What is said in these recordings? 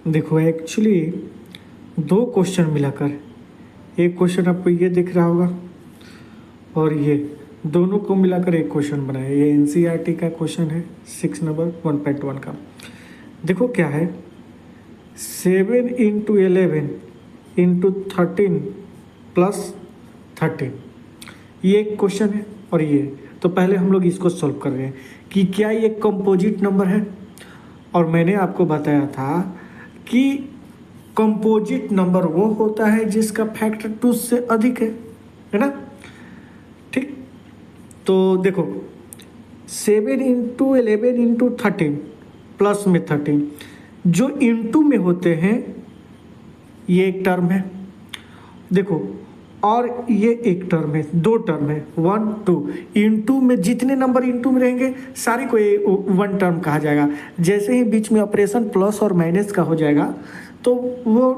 देखो एक्चुअली दो क्वेश्चन मिलाकर एक क्वेश्चन आपको ये दिख रहा होगा और ये दोनों को मिलाकर एक क्वेश्चन बनाया। ये एनसीईआरटी का क्वेश्चन है 6 नंबर 1.1 का। देखो क्या है 7 इंटू 11 इंटू 13 प्लस 13, ये एक क्वेश्चन है। और ये तो पहले हम लोग इसको सॉल्व कर रहे हैं कि क्या ये कंपोजिट नंबर है। और मैंने आपको बताया था कि कंपोजिट नंबर वो होता है जिसका फैक्टर 2 से अधिक है ना। ठीक, तो देखो 7 इंटू 11 इंटू 13 प्लस में 13 जो इंटू में होते हैं ये एक टर्म है। देखो और ये एक टर्म है, दो टर्म है 1 2। इंटू में जितने नंबर इंटू में रहेंगे सारे को ये वन टर्म कहा जाएगा। जैसे ही बीच में ऑपरेशन प्लस और माइनस का हो जाएगा तो वो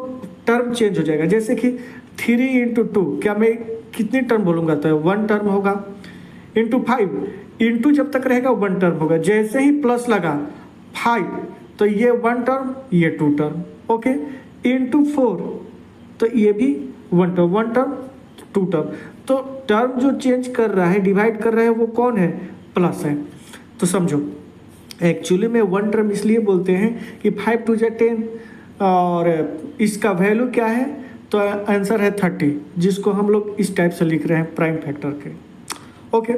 टर्म चेंज हो जाएगा। जैसे कि 3 इंटू 2, क्या मैं कितनी टर्म बोलूँगा तो 1 टर्म होगा। इंटू 5, इंटू जब तक रहेगा 1 टर्म होगा। जैसे ही प्लस लगा 5 तो ये 1 टर्म, ये 2 टर्म। ओके, इंटू 4 तो ये भी 1 टर्म 2 टर्म। तो टर्म जो चेंज कर रहा है, डिवाइड कर रहा है, वो कौन है? प्लस है। तो समझो एक्चुअली में 1 टर्म इसलिए बोलते हैं कि 5 2 जा 10 और इसका वैल्यू क्या है तो आंसर है 30, जिसको हम लोग इस टाइप से लिख रहे हैं प्राइम फैक्टर के। ओके,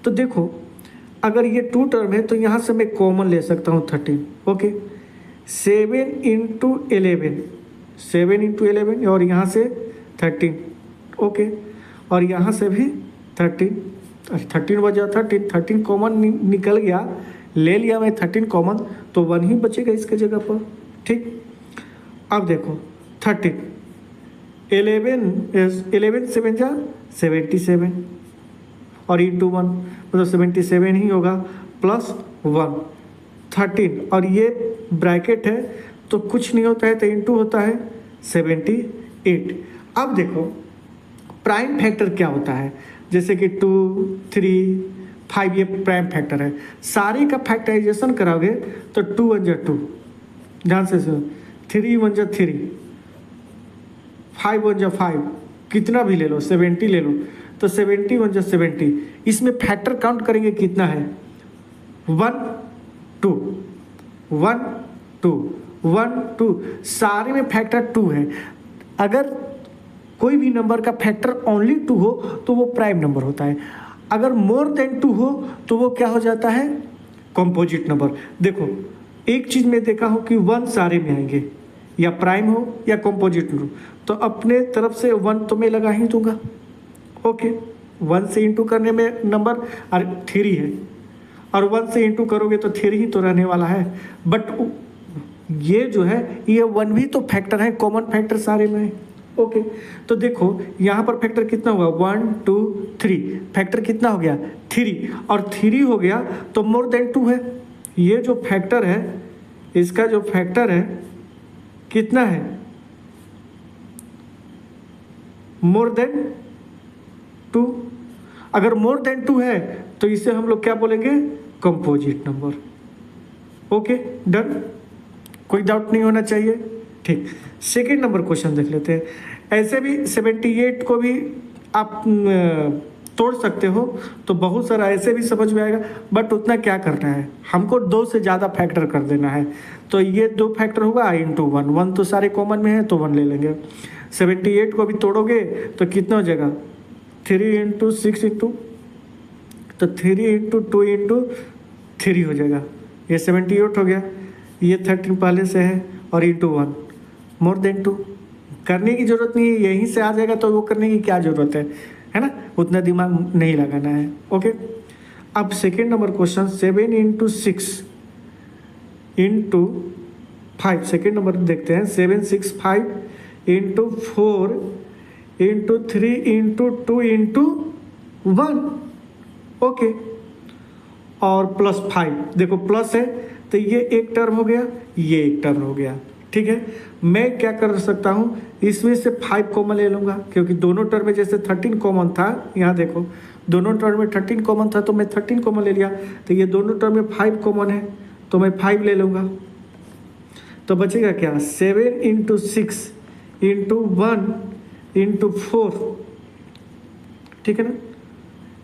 तो देखो अगर ये 2 टर्म है तो यहाँ से मैं कॉमन ले सकता हूँ 13। ओके, 7 इंटू 11, 7 इंटू 11 और यहाँ से 13। ओके, और यहाँ से भी 13 वजह 13 कॉमन निकल गया, ले लिया मैं 13 कॉमन, तो 1 ही बचेगा इसके जगह पर। ठीक, अब देखो 13 11 7 जा 77 और इंटू 1 मतलब 77 ही होगा प्लस 1 13 और ये ब्रैकेट है तो कुछ नहीं होता है तो इंटू होता है 78। अब देखो प्राइम फैक्टर क्या होता है, जैसे कि 2 3 5 ये प्राइम फैक्टर है। सारे का फैक्टराइजेशन कराओगे तो 2 1 जा 2, ध्यान से सुनो, 3 1 जा 3, 5 1 जा 5, कितना भी ले लो 70 ले लो तो 70 1 जा 70। इसमें फैक्टर काउंट करेंगे कितना है 1 2 1 2 1 2, सारे में फैक्टर 2 है। अगर कोई भी नंबर का फैक्टर ओनली 2 हो तो वो प्राइम नंबर होता है। अगर मोर देन 2 हो तो वो क्या हो जाता है? Composite number. देखो एक चीज़ में देखा हो कि 1 सारे में आएंगे, या प्राइम हो या कंपोजिट हो, तो अपने तरफ से 1 तो मैं लगा ही दूंगा। ओके, 1 से इंटू करने में नंबर 3 है और 1 से इंटू करोगे तो 3 ही तो रहने वाला है। बट ये जो है ये 1 भी तो फैक्टर है, कॉमन फैक्टर सारे में है। ओके, तो देखो यहाँ पर फैक्टर कितना हुआ 1 2 3, फैक्टर कितना हो गया 3, और 3 हो गया तो मोर देन 2 है। ये जो फैक्टर है इसका जो फैक्टर है कितना है? More than 2। अगर मोर देन 2 है तो इसे हम लोग क्या बोलेंगे? Composite number. ओके डन, कोई डाउट नहीं होना चाहिए। ठीक, सेकेंड नंबर क्वेश्चन देख लेते हैं। ऐसे भी 78 को भी आप तोड़ सकते हो तो बहुत सारा ऐसे भी समझ में आएगा, बट उतना क्या करना है, हमको 2 से ज़्यादा फैक्टर कर देना है। तो ये 2 फैक्टर होगा इंटू 1 तो सारे कॉमन में है तो 1 ले लेंगे। 78 को भी तोड़ोगे तो कितना हो जाएगा 3 इंटू 6 इंटू, तो 3 इंटू 2 इंटू 3 हो जाएगा, ये 78 हो गया। ये 13 पहले से है और इंटू 1 मोर देन 2, करने की ज़रूरत नहीं है, यहीं से आ जाएगा तो वो करने की क्या ज़रूरत है ना, उतना दिमाग नहीं लगाना है। ओके, अब second number question 7 into 6 into 5, second number देखते हैं। 7 6 5 into 4 into 3 into 2 into 1। Okay, और प्लस 5, देखो प्लस है तो ये एक टर्म हो गया, ये एक टर्म हो गया। ठीक है, मैं क्या कर सकता हूँ, इसमें से 5 कॉमन ले लूँगा क्योंकि दोनों टर्म में जैसे 13 कॉमन था, यहाँ देखो दोनों टर्म में 13 कॉमन था तो मैं 13 कॉमन ले लिया, तो ये दोनों टर्म में 5 कॉमन है तो मैं 5 ले लूँगा। तो बचेगा क्या, 7 इंटू 6 इंटू 1 इंटू 4, ठीक है ना,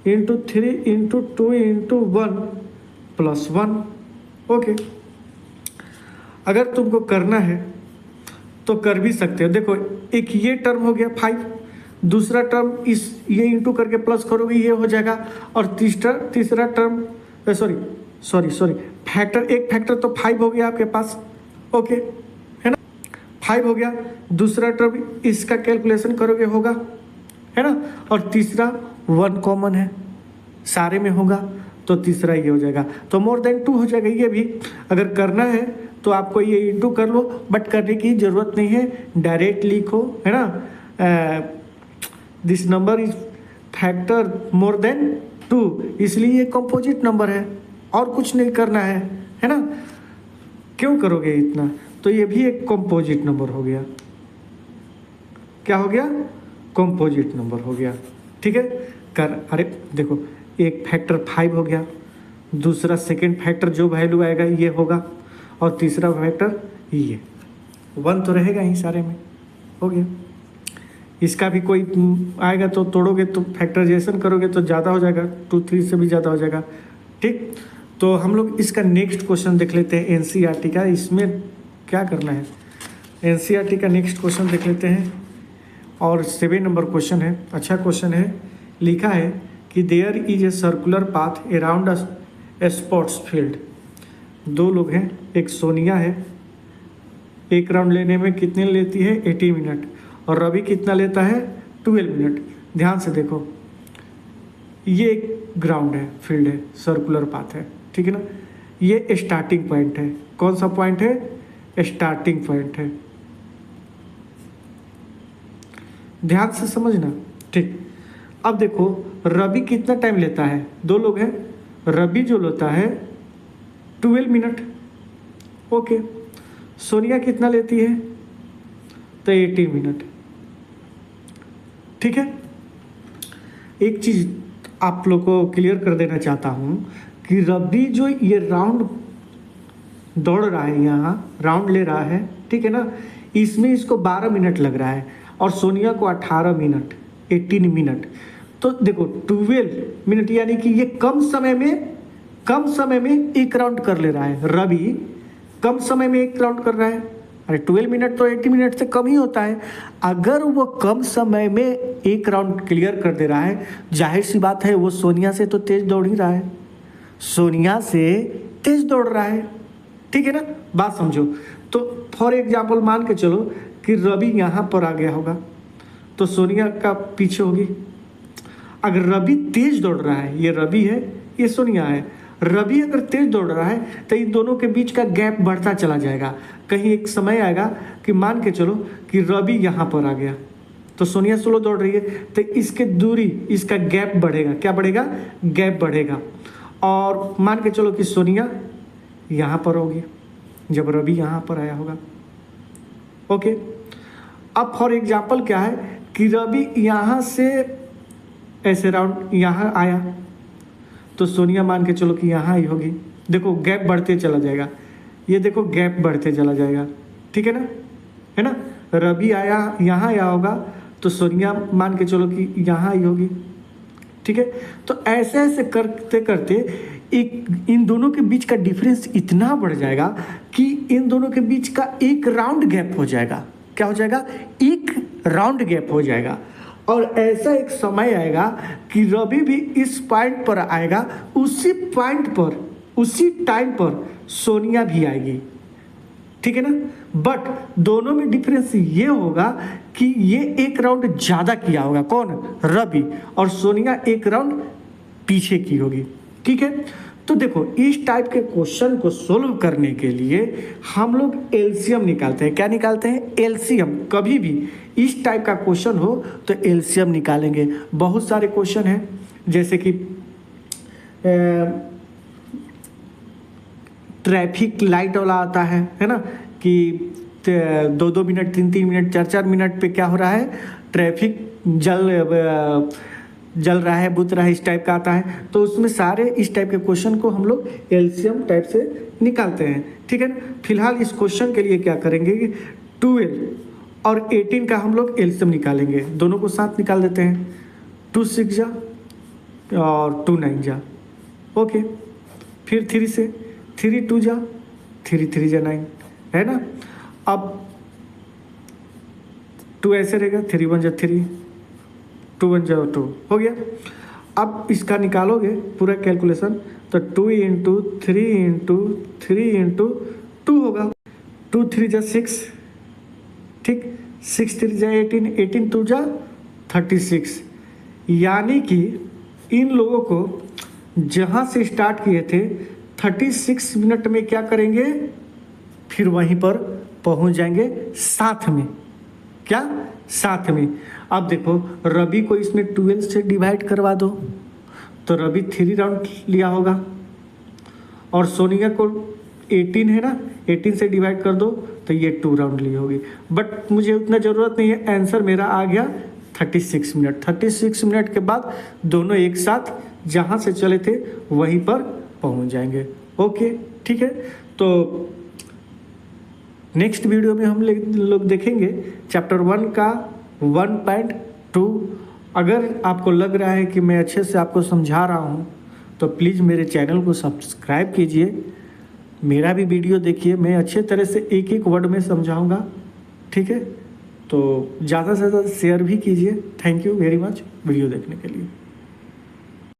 into 3 into 2 into 1 plus 1। Okay, अगर तुमको करना है तो कर भी सकते हो। देखो एक ये टर्म हो गया 5, दूसरा टर्म इस ये इंटू करके प्लस करोगे ये हो जाएगा, और तीसरा टर्म सॉरी फैक्टर, एक फैक्टर तो 5 हो गया आपके पास। ओके, है ना, 5 हो गया, दूसरा टर्म इसका कैलकुलेशन करोगे होगा, है ना, और तीसरा 1 कॉमन है, सारे में होगा, तो तीसरा ये हो जाएगा, तो मोर देन 2 हो जाएगा। ये भी अगर करना है तो आपको ये इंटू कर लो, बट करने की ज़रूरत नहीं है, डायरेक्ट लिखो, है ना, this number is factor more than 2, इसलिए ये कंपोजिट नंबर है, और कुछ नहीं करना है ना। क्यों करोगे इतना, तो ये भी एक कंपोजिट नंबर हो गया। क्या हो गया, कंपोजिट नंबर हो गया, ठीक है। अरे देखो एक फैक्टर 5 हो गया, दूसरा सेकेंड फैक्टर जो वैल्यू आएगा ये होगा, और तीसरा फैक्टर ये 1 तो रहेगा ही सारे में, हो गया। इसका भी कोई आएगा तो तोड़ोगे तो फैक्टराइजेशन करोगे तो ज़्यादा हो जाएगा, 2 3 से भी ज़्यादा हो जाएगा, ठीक। तो हम लोग इसका नेक्स्ट क्वेश्चन देख लेते हैं एनसीईआरटी का। इसमें क्या करना है, एनसीईआरटी का नेक्स्ट क्वेश्चन देख लेते हैं, और 7 नंबर क्वेश्चन है, अच्छा क्वेश्चन है। लिखा है कि there is a circular path around a sports field. 2 लोग हैं, एक सोनिया है, एक राउंड लेने में कितने लेती है 80 मिनट, और रवि कितना लेता है 12 मिनट। ध्यान से देखो, ये एक ग्राउंड है, फील्ड है, सर्कुलर पाथ है, ठीक है ना। ये स्टार्टिंग पॉइंट है, कौन सा पॉइंट है, स्टार्टिंग पॉइंट है, ध्यान से समझना, ठीक। अब देखो रवि कितना टाइम लेता है, 2 लोग हैं, रवि जो लेता है 12 मिनट, ओके। सोनिया कितना लेती है, तो 18 मिनट, ठीक है। एक चीज़ आप लोग को क्लियर कर देना चाहता हूँ कि रवि जो ये राउंड दौड़ रहा है, यहाँ राउंड ले रहा है, ठीक है ना, इसमें इसको 12 मिनट लग रहा है, और सोनिया को 18 मिनट, 18 मिनट। तो देखो 12 मिनट यानी कि ये कम समय में एक राउंड कर ले रहा है। रवि कम समय में एक राउंड कर रहा है, अरे 12 मिनट तो 80 मिनट से कम ही होता है। अगर वो कम समय में एक राउंड क्लियर कर दे रहा है, जाहिर सी बात है वो सोनिया से तो तेज दौड़ ही रहा है, सोनिया से तेज दौड़ रहा है, ठीक है ना, बात समझो। तो फॉर एग्जाम्पल मान के चलो कि रवि यहाँ पर आ गया होगा, तो सोनिया का पीछे होगी। अगर रवि तेज दौड़ रहा है, ये रवि है, ये सोनिया है, रवि अगर तेज दौड़ रहा है तो इन दोनों के बीच का गैप बढ़ता चला जाएगा। कहीं एक समय आएगा कि मान के चलो कि रवि यहाँ पर आ गया, तो सोनिया स्लो दौड़ रही है, तो इसके दूरी, इसका गैप बढ़ेगा, क्या बढ़ेगा, गैप बढ़ेगा। और मान के चलो कि सोनिया यहाँ पर होगी जब रवि यहाँ पर आया होगा, ओके। अब फॉर एग्जाम्पल क्या है कि रवि यहाँ से ऐसे राउंड यहाँ आया, तो सोनिया मान के चलो कि यहाँ आई होगी। देखो गैप बढ़ते चला जाएगा, ये देखो गैप बढ़ते चला जाएगा, ठीक है ना। रवि आया यहाँ आया होगा, तो सोनिया मान के चलो कि यहाँ आई होगी, ठीक है। तो ऐसे ऐसे करते करते इन दोनों के बीच का डिफरेंस इतना बढ़ जाएगा कि इन दोनों के बीच का एक राउंड गैप हो जाएगा। क्या हो जाएगा, एक राउंड गैप हो जाएगा। और ऐसा एक समय आएगा कि रवि भी इस पॉइंट पर आएगा, उसी पॉइंट पर, उसी टाइम पर सोनिया भी आएगी, ठीक है ना। बट दोनों में डिफरेंस ये होगा कि ये एक राउंड ज़्यादा किया होगा, कौन, रवि, और सोनिया एक राउंड पीछे की होगी, ठीक है। तो देखो इस टाइप के क्वेश्चन को सोल्व करने के लिए हम लोग एलसीएम निकालते हैं। क्या निकालते हैं, एलसीएम। कभी भी इस टाइप का क्वेश्चन हो तो एलसीएम निकालेंगे। बहुत सारे क्वेश्चन हैं, जैसे कि ट्रैफिक लाइट वाला आता है ना, कि 2-2 मिनट, 3-3 मिनट, 4-4 मिनट पे क्या हो रहा है, ट्रैफिक जल रहा है, बुझ रहा है, इस टाइप का आता है। तो उसमें सारे इस टाइप के क्वेश्चन को हम लोग एलसीएम टाइप से निकालते हैं, ठीक है ना। फिलहाल इस क्वेश्चन के लिए क्या करेंगे कि 12 और 18 का हम लोग एलसीएम निकालेंगे, दोनों को साथ निकाल देते हैं। 2 6 जा और 2 9 जा, ओके। फिर 3 से 3 2 जा, 3 3 जा 9, है ना। अब 2 ऐसे रहेगा, 3 1 जा 3, 2 1 जा 2, हो गया। अब इसका निकालोगे पूरा कैलकुलेशन तो 2 इंटू 3 इंटू 3 इंटू 2 होगा। 2 3 जा 6, ठीक, 6 3 जा 18, 18 2 जा 36। यानी कि इन लोगों को जहाँ से स्टार्ट किए थे 36 मिनट में क्या करेंगे, फिर वहीं पर पहुंच जाएंगे साथ में। क्या साथ में। अब देखो रवि को इसमें 12 से डिवाइड करवा दो तो रवि 3 राउंड लिया होगा, और सोनिया को 18 है ना, 18 से डिवाइड कर दो तो ये 2 राउंड ली होगी। बट मुझे उतना ज़रूरत नहीं है, आंसर मेरा आ गया 36 मिनट। 36 मिनट के बाद दोनों एक साथ जहाँ से चले थे वहीं पर पहुँच जाएंगे, ओके, ठीक है। तो नेक्स्ट वीडियो में हम लोग देखेंगे चैप्टर 1 का 1.2। अगर आपको लग रहा है कि मैं अच्छे से आपको समझा रहा हूँ तो प्लीज़ मेरे चैनल को सब्सक्राइब कीजिए, मेरा भी वीडियो देखिए, मैं अच्छे तरह से एक एक वर्ड में समझाऊंगा, ठीक है। तो ज़्यादा से ज़्यादा शेयर भी कीजिए। Thank you very much video देखने के लिए।